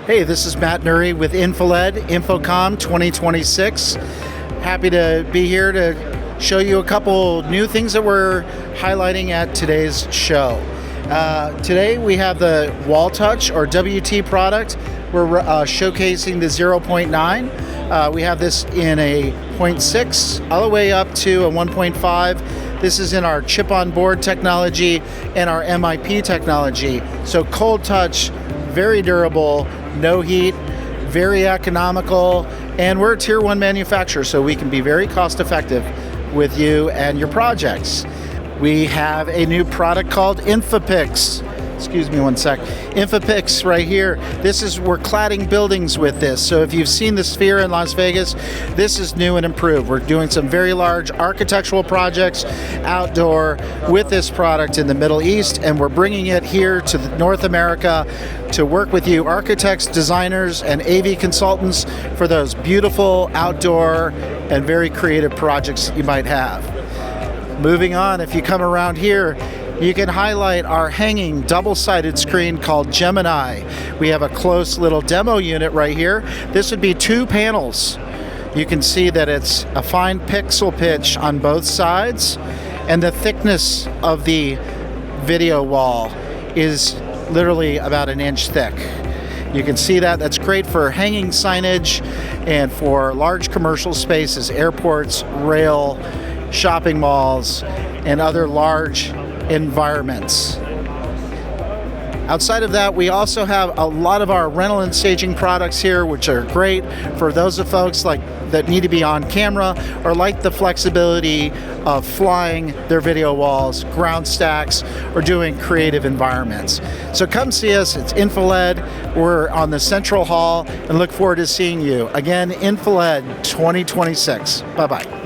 Hey, this is Matt Nurre with INFiLED, InfoComm 2026. Happy to be here to show you a couple new things that we're highlighting at today's show. Today we have the Wall Touch or WT product. We're showcasing the 0.9. We have this in a 0.6 all the way up to a 1.5. This is in our chip on board technology and our MIP technology. So cold touch, very durable, no heat, very economical, and we're a tier 1 manufacturer, so we can be very cost effective with you and your projects. We have a new product called INFiPIX. Excuse me one sec. INFiPIX right here. We're cladding buildings with this. So if you've seen the Sphere in Las Vegas, this is new and improved. We're doing some very large architectural projects outdoor with this product in the Middle East, and we're bringing it here to North America to work with you architects, designers, and AV consultants for those beautiful outdoor and very creative projects that you might have. Moving on, if you come around here, you can highlight our hanging double-sided screen called Gemini. We have a close little demo unit right here. This would be 2 panels. You can see that it's a fine pixel pitch on both sides, and the thickness of the video wall is literally about 1 inch thick. You can see that. That's great for hanging signage and for large commercial spaces, airports, rail, shopping malls, and other large environments. Outside of that, we also have a lot of our rental and staging products here, which are great for those of folks that need to be on camera or like the flexibility of flying their video walls, ground stacks, or doing creative environments. So come see us. It's INFiLED. We're on the Central Hall and look forward to seeing you. Again, INFiLED 2026. Bye-bye.